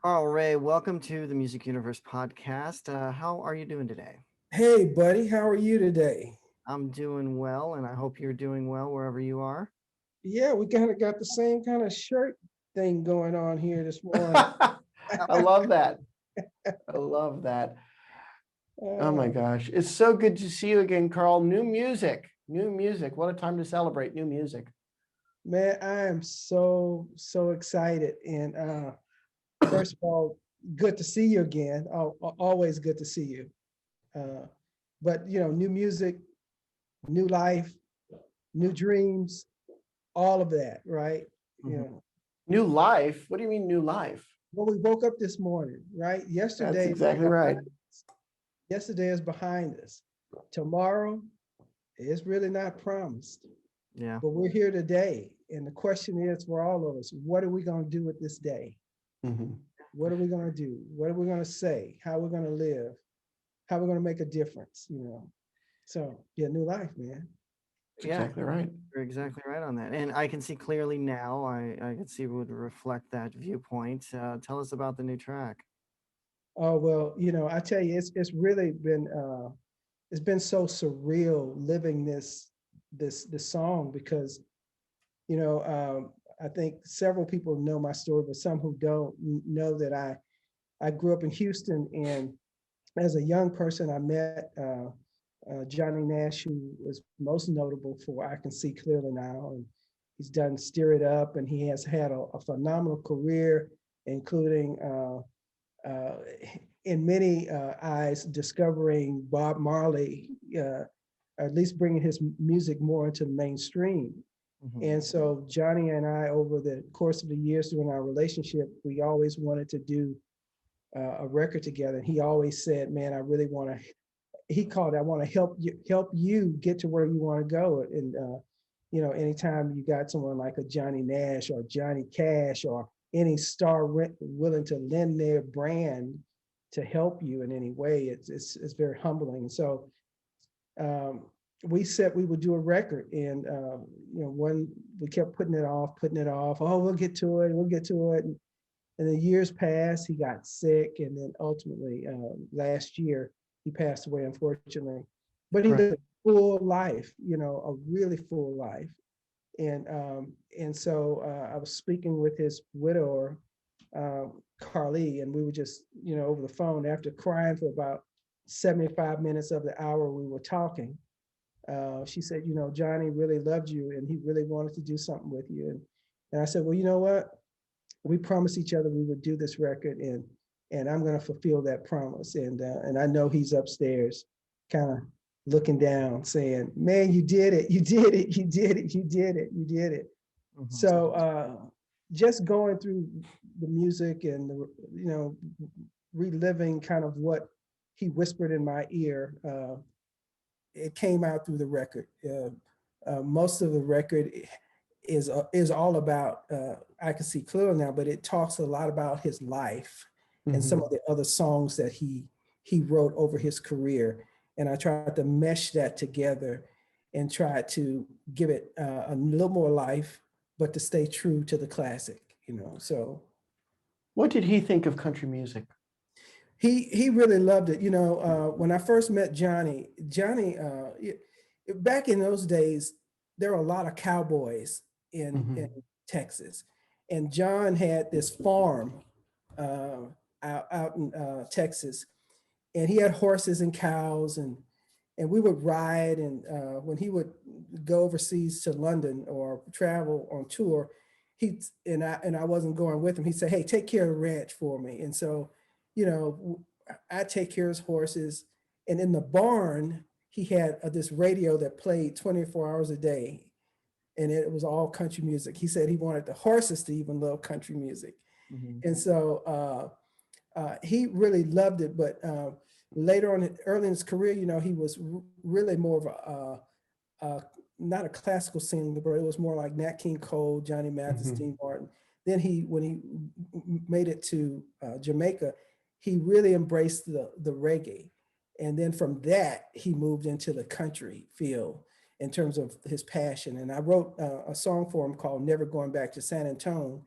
Carl Ray, welcome to the Music Universe podcast. How are you doing today? Hey, buddy, how are you today? I'm doing well, and I hope you're doing well wherever you are. Yeah, we kind of got the same kind of shirt thing going on here this morning. I love that. I love that. Oh my Uh, gosh. It's so good to see you again, Carl. New music. New music. What a time to celebrate new music. man, I am so excited. And first of all, good to see you again. Always good to see you. Uh, but new music, new life, new dreams, all of that, right? You Mhm. know, New life? What do you mean new life? well, we woke up this morning, right? That's exactly right. Yesterday is behind us. Tomorrow is really not promised. Yeah. But we're here today. And the question is for all of us, what are we going to do with this day? Mhm. What are we going to do? What are we going to say? How we're going to live? How we're going to make a difference, So yeah, new life, man. That's Yeah, exactly right. you're exactly right on that. And I can see clearly now, I can see would reflect that viewpoint. Tell us about the new track. Oh well, I tell you, it's really been it's been so surreal living this song because I think several people know my story, but some who don't know that I grew up in Houston, and as a young person, I met Johnny Nash, who was most notable for I Can See Clearly Now, and he's done Steer It Up, and he has had a phenomenal career, including uh, in many eyes discovering Bob Marley, or at least bringing his music more into the mainstream. Mhm. And so Johnny and I, over the course of the years during our relationship, we always wanted to do a record together. And he always said, "Man, I really want to." He called it, "I want to help you get to where you want to go." And anytime you got someone like a Johnny Nash or Johnny Cash or any star willing to lend their brand to help you in any way, it's very humbling. So um, we said we would do a record, and one we kept putting it off. Oh, we'll get to it. We'll get to it. And the years passed. He got sick, and then ultimately last year he passed away, unfortunately. But he Right. lived a full life, a really full life. And so I was speaking with his widower, Carly, and we were just over the phone after crying for about 75 minutes of the hour we were talking. She said, Johnny really loved you and he really wanted to do something with you. And I said, well, you know what? We promised each other we would do this record, and I'm going to fulfill that promise. And I know he's upstairs, kind of looking down, saying, "Man, you did it! You did it! You did it! You did it! You did it!" Mhm. So just going through the music and reliving kind of what he whispered in my ear. It came out through the record. Most of the record is all about I Can See Clearly Now, but it talks a lot about his life and some Mhm. of the other songs that he wrote over his career. And I tried to mesh that together and try to give it a little more life, but to stay true to the classic. So What did he think of country music? he really loved it. When I first met Johnny, back in those days, there were a lot of cowboys in Mhm. Texas, and John had this farm uh, out in Texas, and he had horses and cows, and we would ride, and when he would go overseas to London or travel on tour, he and I wasn't going with him. He'd say, "Hey, take care of the ranch for me," and so, I take care of his horses, and in the barn he had this radio that played 24 hours a day, and it was all country music. He said he wanted the horses to even love country music, Mhm. and so he really loved it. But later on, early in his career, he was really more of a not a classical singer, but it was more like Nat King Cole, Johnny Mathis, Mhm. Dean Martin. Then when he made it to Jamaica, he really embraced the reggae, and then from that he moved into the country field in terms of his passion. And I wrote a song for him called "Never Going Back to San Antonio,"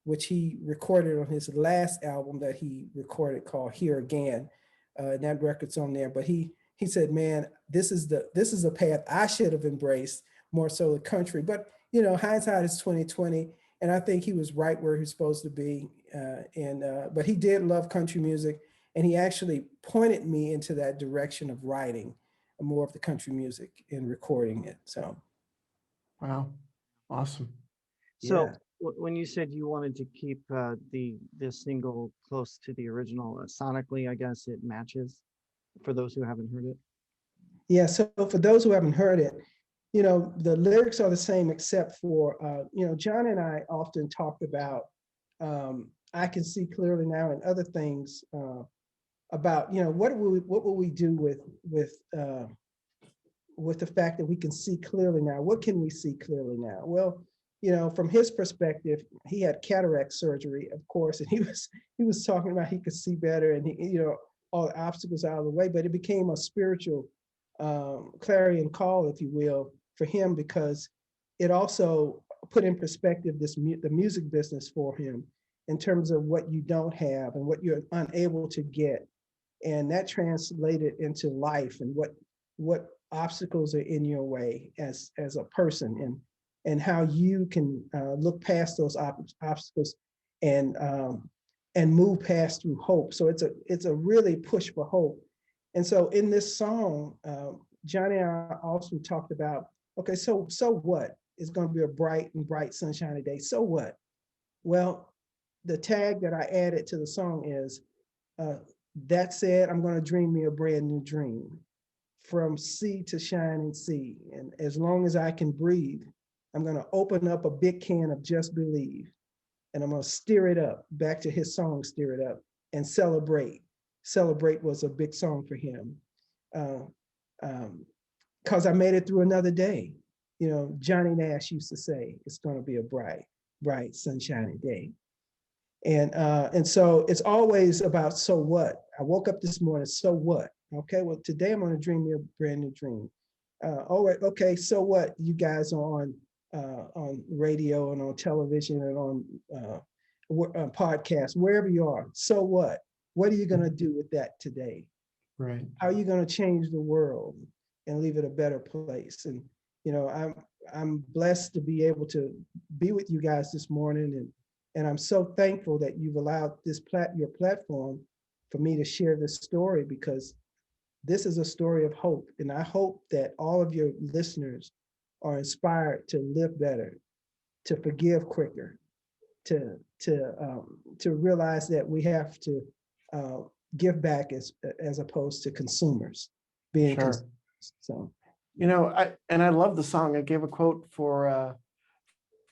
which he recorded on his last album that he recorded called Here Again. And that record's on there. But he said, man, this is a path I should have embraced, more so the country. But you know, hindsight is 2020, and I think he was right where he's supposed to be. But he did love country music, and he actually pointed me into that direction of writing more of the country music and recording it. So, Wow, awesome. So yeah. when you said you wanted to keep the single close to the original, sonically, I guess it matches for those who haven't heard it. Yeah, so for those who haven't heard it, you know, the lyrics are the same except for, you know, John and I often talked about, I can see clearly now and other things about, you know, what will we do with the fact that we can see clearly now? What can we see clearly now? Well, you know, from his perspective, he had cataract surgery, of course, and he was talking about he could see better and he, you know, all the obstacles out of the way, but it became a spiritual clarion call, if you will, for him, because it also put in perspective the music business for him in terms of what you don't have and what you're unable to get. And that translated into life and what obstacles are in your way as a person, and how you can look past those obstacles and move past through hope. So it's a really push for hope. And so in this song, Johnny and I also talked about, okay, so what? It's going to be a bright sunshiny day. So what? Well, the tag that I added to the song is, that said, I'm going to dream me a brand new dream, from sea to shining sea. And as long as I can breathe, I'm going to open up a big can of just believe. And I'm going to stir it up, back to his song, Stir It Up, and celebrate. Celebrate was a big song for him. Because I made it through another day. You know, Johnny Nash used to say, it's going to be a bright, sunshiny day. And so it's always about, so what? I woke up this morning, so what? Okay, well, today I'm going to dream me a brand new dream. All right, okay, so what? You guys are on radio and on television and on podcasts, wherever you are. So what? What are you going to do with that today? Right. How are you going to change the world and leave it a better place? And you know, I'm blessed to be able to be with you guys this morning, and I'm so thankful that you've allowed your platform for me to share this story, because this is a story of hope. And I hope that all of your listeners are inspired to live better, to forgive quicker, to realize that we have to give back as opposed to consumers, being Sure. consumers. So, you know, I love the song. I gave a quote for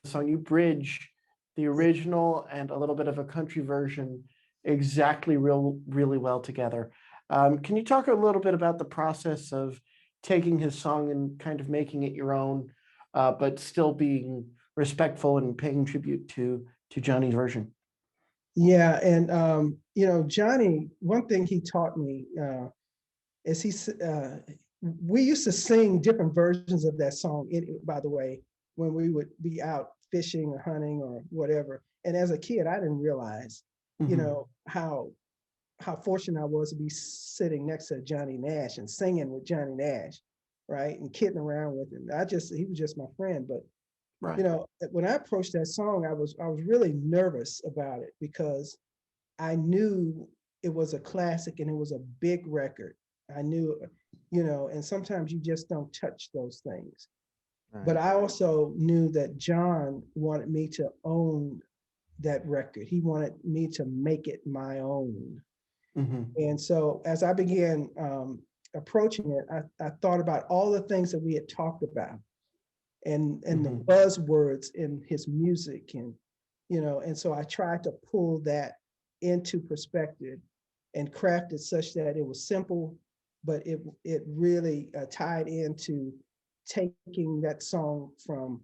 the song. You bridge the original and a little bit of a country version exactly really well together. Can you talk a little bit about the process of taking his song and kind of making it your own, but still being respectful and paying tribute to Johnny's version? yeah, and you know, Johnny, one thing he taught me is we used to sing different versions of that song, by the way, when we would be out fishing or hunting or whatever. And as a kid, I didn't realize, you know, how fortunate I was to be sitting next to Johnny Nash and singing with Johnny Nash, right? And kidding around with him. He was just my friend. But, Right. you know, when I approached that song, I was really nervous about it, because I knew it was a classic and it was a big record. I knew, you know, and sometimes you just don't touch those things. Right. But I also knew that John wanted me to own that record. He wanted me to make it my own. And so as I began approaching it, I thought about all the things that we had talked about, and the buzzwords in his music, and you know, and so I tried to pull that into perspective and craft it such that it was simple, but it really tied into taking that song from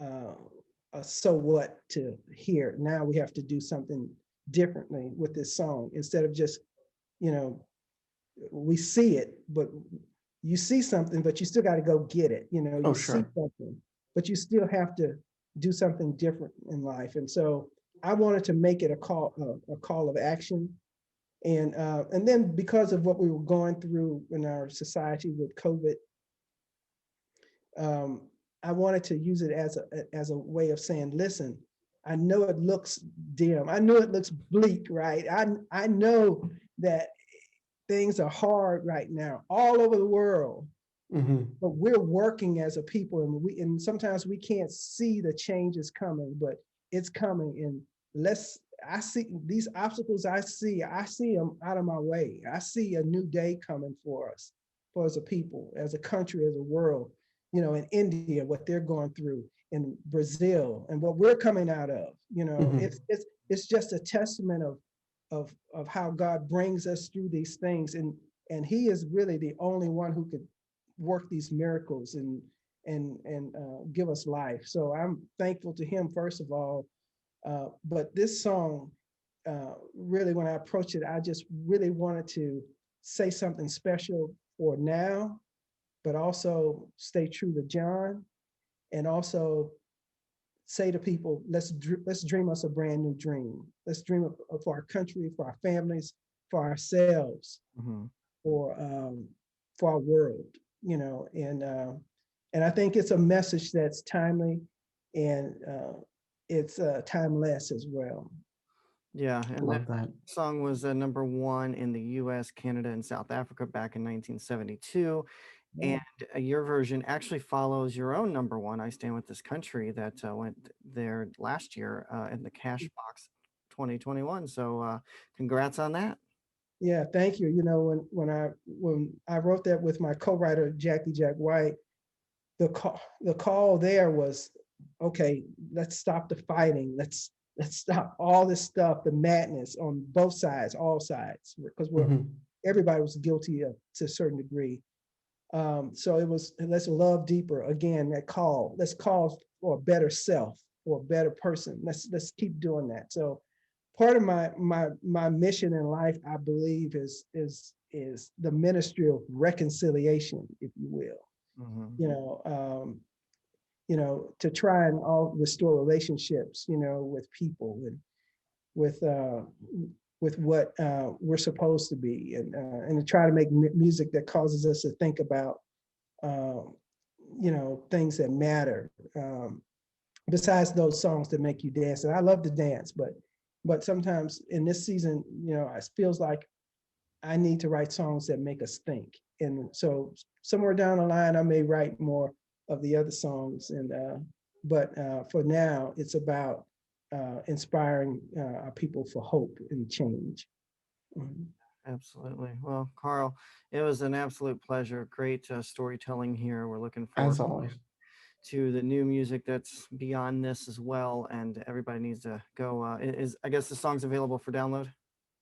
a so what to here. Now we have to do something differently with this song, instead of just, you know, we see it, but you see something, but you still got to go get it. You know, you see something, but you still have to do something different in life. And so I wanted to make it a call of action. And then because of what we were going through in our society with COVID, I wanted to use it as a way of saying, listen, I know it looks dim. I know it looks bleak, right? I know that things are hard right now all over the world, but we're working as a people, and sometimes we can't see the changes coming, but it's coming. And I see these obstacles. I see them out of my way. I see a new day coming for us, as a people, as a country, as a world. In India, what they're going through, in Brazil, and what we're coming out of. It's just a testament of how God brings us through these things, and He is really the only one who could work these miracles and give us life. So I'm thankful to Him first of all. But this song, really, when I approached it, I just really wanted to say something special for now, but also stay true to John, and also say to people, let's dream us a brand new dream. Let's dream of our country, for our families, for ourselves, for our world. And I think it's a message that's timely, and it's timeless as well. Yeah, I and love that that. song was #1 in the US, Canada, and South Africa back in 1972. Yeah. And your version actually follows your own #1, I Stand With This Country, that went there last year in the Cashbox 2021. So congrats on that. Yeah, thank you. When I wrote that with my co-writer Jackie Jack White, the call there was, okay, let's stop the fighting. Let's stop all this stuff, the madness on both sides, all sides, because everybody was guilty to a certain degree. So it was, let's love deeper. Again, that call. Let's call for a better self, for a better person. Let's keep doing that. So part of my mission in life, I believe, is the ministry of reconciliation, if you will. To try and all restore relationships, with people, and with what we're supposed to be, and to try to make music that causes us to think about, things that matter, besides those songs that make you dance. And I love to dance, but sometimes in this season, it feels like I need to write songs that make us think. And so somewhere down the line, I may write more of the other songs. But for now, it's about inspiring our people for hope and change. Absolutely. Well, Carl, it was an absolute pleasure. Great storytelling here. We're looking forward As always. to the new music that's beyond this as well. And everybody needs to go. I guess the song's available for download?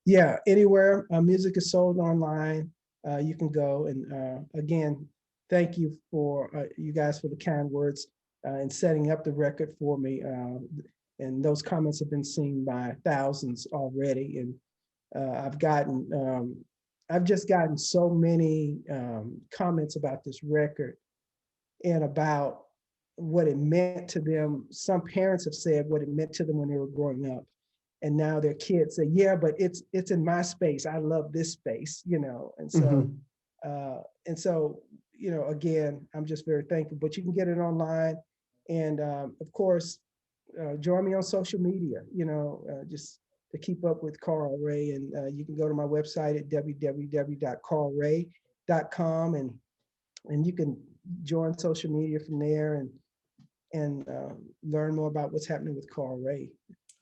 Yeah, anywhere music is sold online, you can go. And again, thank you for you guys for the kind words in setting up the record for me. And those comments have been seen by thousands already. And I've just gotten so many comments about this record and about what it meant to them. Some parents have said what it meant to them when they were growing up. And now their kids say, yeah, but it's in my space. I love this space, And so, again, I'm just very thankful. But you can get it online, and of course, join me on social media. Just to keep up with Carl Ray, and you can go to my website at www.carlray.com, and you can join social media from there and learn more about what's happening with Carl Ray.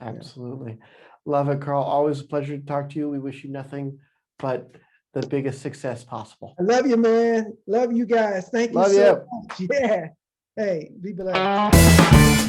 Absolutely. Love it, Carl. Always a pleasure to talk to you. We wish you nothing but the biggest success possible. I love you, man. Love you guys. Thank you so much. Yeah. Hey, be blessed.